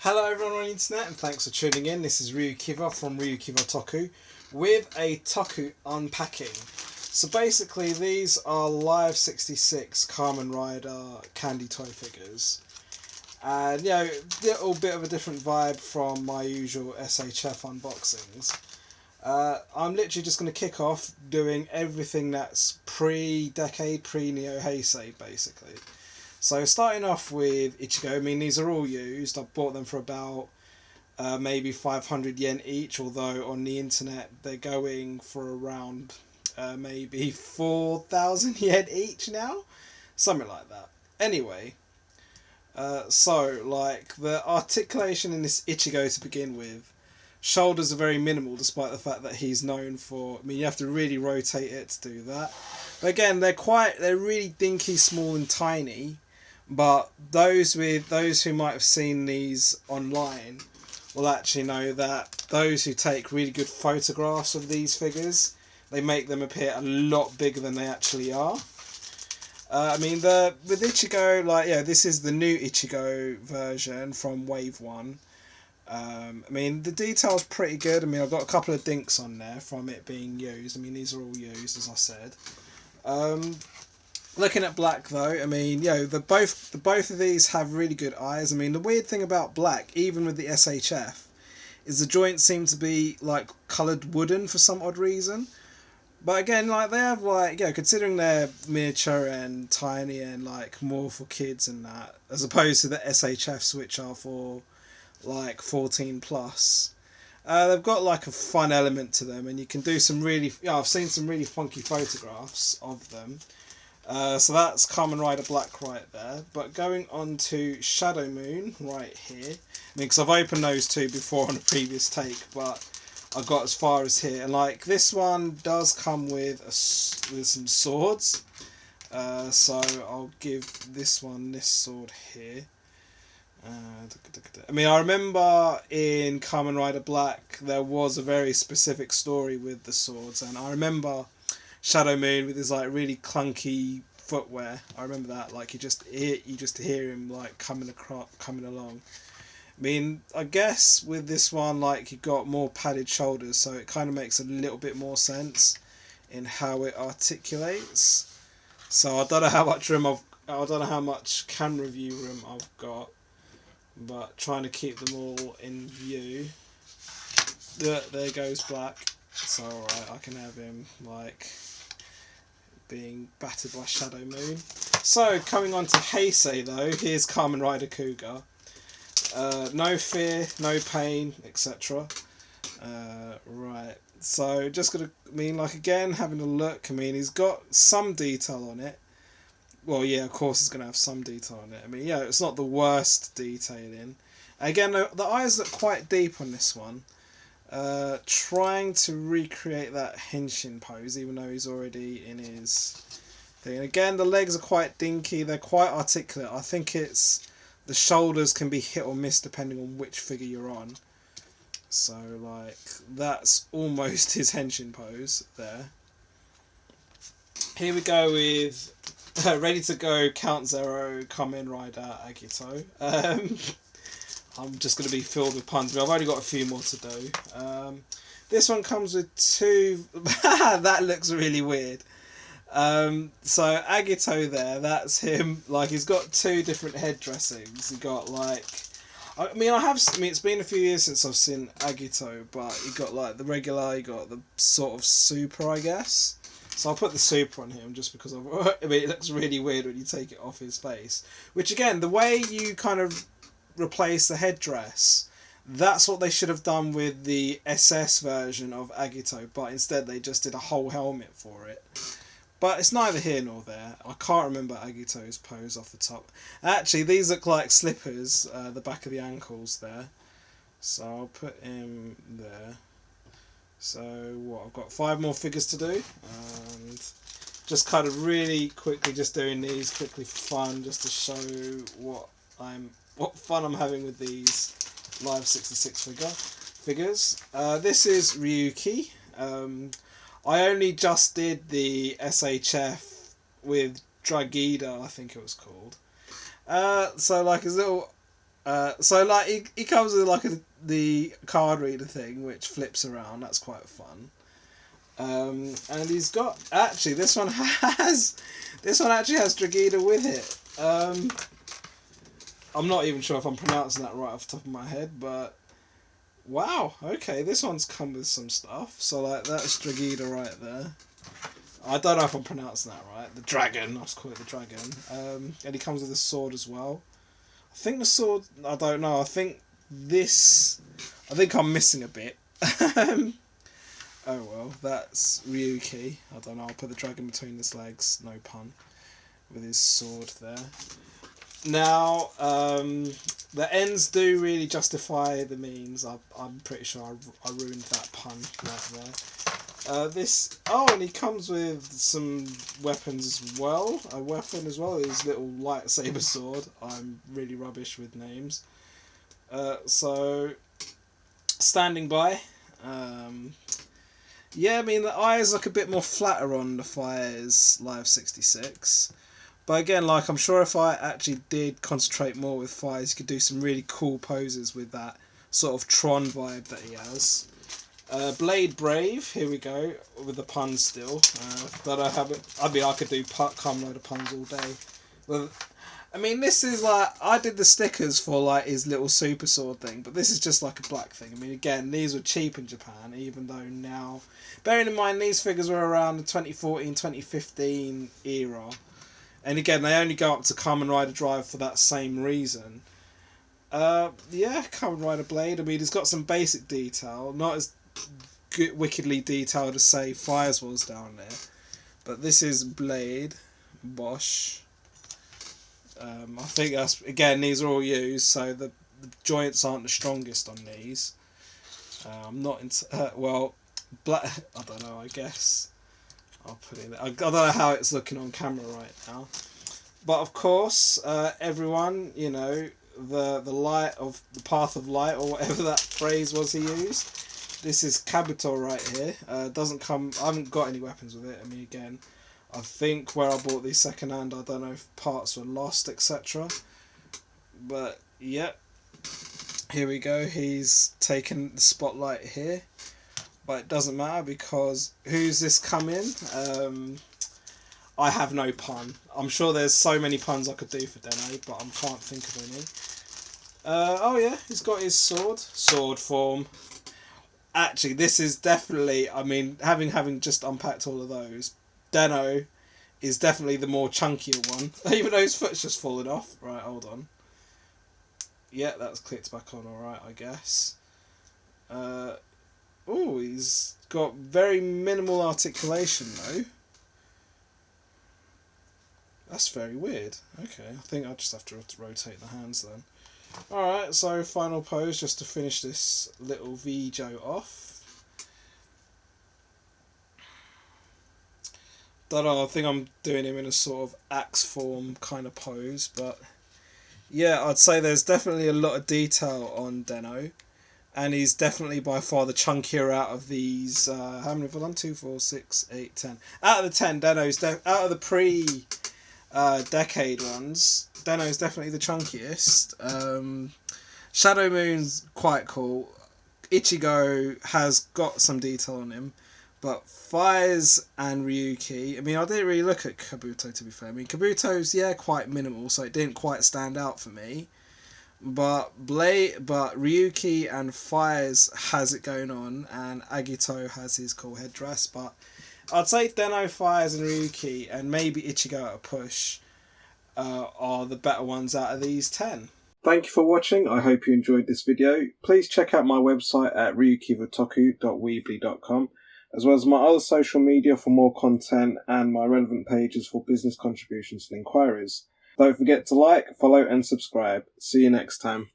Hello everyone on the internet and thanks for tuning in. This is RyuKiva from RyuKiva Toku with a Toku Unpacking. So basically these are Live 66 Kamen Rider candy toy figures. And a little bit of a different vibe from my usual SHF unboxings. I'm literally just going to kick off doing everything that's pre-decade, pre-Neo Heisei basically. So starting off with Ichigo, I mean these are all used. I bought them for about maybe 500 yen each, although on the internet they're going for around maybe 4,000 yen each now. Something like that. Anyway, so like the articulation in this Ichigo to begin with, shoulders are very minimal despite the fact that he's known for, I mean you have to really rotate it to do that. But again, they're really dinky, small and tiny. But those who might have seen these online will actually know that those who take really good photographs of these figures, they make them appear a lot bigger than they actually are. I mean, with Ichigo, this is the new Ichigo version from Wave 1. I mean, the detail's pretty good. I mean, I've got a couple of dinks on there from it being used. I mean, these are all used, as I said. Looking at Black though, I mean, the both of these have really good eyes. I mean, the weird thing about Black, even with the SHF, is the joints seem to be like coloured wooden for some odd reason. But again, like they have considering they're miniature and tiny and like more for kids and that, as opposed to the SHFs which are for like 14 plus. They've got like a fun element to them, and you can do some really. I've seen some really funky photographs of them. So that's Kamen Rider Black right there. But going on to Shadow Moon right here. I mean, because I've opened those two before on a previous take, but I got as far as here. And like this one does come with some swords. So I'll give this one this sword here. I mean, I remember in Kamen Rider Black there was a very specific story with the swords, and I remember Shadow Moon with his like really clunky footwear. I remember that, like you just hear him like coming along. I mean, I guess with this one, like you got more padded shoulders, so it kind of makes a little bit more sense in how it articulates. So I don't know how much I don't know how much camera view room I've got, but trying to keep them all in view. There goes Black. So alright, I can have him like being battered by Shadow Moon. So coming on to Heisei though, here's Kamen Rider Cougar. No fear, no pain, etc. Right, so just gonna, I mean, like again, having a look, I mean, he's got some detail on it. Well, yeah, of course he's gonna have some detail on it. I mean, yeah, it's not the worst detailing. Again, the eyes look quite deep on this one. Trying to recreate that henshin pose, even though he's already in his thing. And again, the legs are quite dinky, they're quite articulate. I think it's the shoulders can be hit or miss depending on which figure you're on. So, like, that's almost his henshin pose there. Here we go with ready to go Count Zero Kamen Rider Akito. I'm just going to be filled with puns, but I've only got a few more to do. This one comes with two... that looks really weird. So Akito there, that's him. Like, he's got two different head dressings. He got like... I mean, it's been a few years since I've seen Akito, but you got like the regular, you got the sort of super, I guess. So I'll put the super on him just because I mean, it looks really weird when you take it off his face. Which again, the way you kind of replace the headdress, that's what they should have done with the SS version of Akito, but instead they just did a whole helmet for it. But it's neither here nor there. I can't remember Agito's pose off the top. Actually, these look like slippers, the back of the ankles there. So I'll put him there. So what, I've got 5 more figures to do, and just kind of really quickly just doing these quickly for fun, just to show what fun I'm having with these Live 66 figures. This is Ryuki. I only just did the SHF with Dragida, I think it was called. So like his little So like he comes with like the card reader thing which flips around. That's quite fun. And he's got actually this one actually has Dragida with it. I'm not even sure if I'm pronouncing that right off the top of my head, but wow, okay, this one's come with some stuff. So like that's Dragida right there. I don't know if I'm pronouncing that right. The dragon, let's call it the dragon. And he comes with a sword as well. I think the sword, I don't know. I think I'm missing a bit. Oh well, that's Ryuki. I don't know, I'll put the dragon between his legs, no pun, with his sword there. Now, the ends do really justify the means. I'm pretty sure I ruined that pun right there. And he comes with some weapons as well. A weapon as well, his little lightsaber sword. I'm really rubbish with names. So, standing by. Yeah, I mean, the eyes look a bit more flatter on the Fires Live 66. But again, like, I'm sure if I actually did concentrate more with Fires, you could do some really cool poses with that sort of Tron vibe that he has. Blade Brave, here we go, with the puns still. Don't know how, I could do Kamen Rider puns all day. Well, I mean, this is like, I did the stickers for like his little super sword thing, but this is just like a black thing. I mean, again, these were cheap in Japan, even though now, bearing in mind these figures were around the 2014, 2015 era. And again, they only go up to Kamen Rider Drive for that same reason. Yeah, Kamen Rider Blade, I mean, it's got some basic detail, not as wickedly detailed as, say, Fires was down there. But this is Blade, Bosch. I think that's, again, these are all used, so the joints aren't the strongest on these. I'm not into, well, black, I don't know, I guess. I'll put it in there. I don't know how it's looking on camera right now. But of course, everyone, you know, the path of light, or whatever that phrase was he used. This is Kabuto right here. Doesn't come, I haven't got any weapons with it. I mean, again, I think where I bought these second hand, I don't know if parts were lost, etc. But, yep. Here we go. He's taken the spotlight here. But it doesn't matter because who's this come in? I have no pun. I'm sure there's so many puns I could do for Denno, but I can't think of any. Oh yeah, he's got his sword form. Actually, this is definitely, I mean, having just unpacked all of those, Denno is definitely the more chunkier one, even though his foot's just fallen off. Right, hold on. Yeah, that's clicked back on alright, I guess. Oh, he's got very minimal articulation though. That's very weird. Okay, I think I'll just have to rotate the hands then. Alright, so final pose just to finish this little video off. Don't know, I think I'm doing him in a sort of axe form kind of pose, but yeah, I'd say there's definitely a lot of detail on Denno, and he's definitely by far the chunkier out of these. How many have I done? 2, 4, 6, 8, 10. Out of the 10, Denno's out of the pre-decade ones, Denno's definitely the chunkiest. Shadow Moon's quite cool. Ichigo has got some detail on him. But Fires and Ryuki, I mean, I didn't really look at Kabuto, to be fair. I mean, Kabuto's, yeah, quite minimal, so it didn't quite stand out for me. But Ryuki and Fires has it going on, and Akito has his cool headdress. But I'd say Denno, Fires and Ryuki, and maybe Ichigo at a push, are the better ones out of these 10. Thank you for watching. I hope you enjoyed this video. Please check out my website at ryukivatoku.weebly.com. as well as my other social media for more content and my relevant pages for business contributions and inquiries. Don't forget to like, follow and subscribe. See you next time.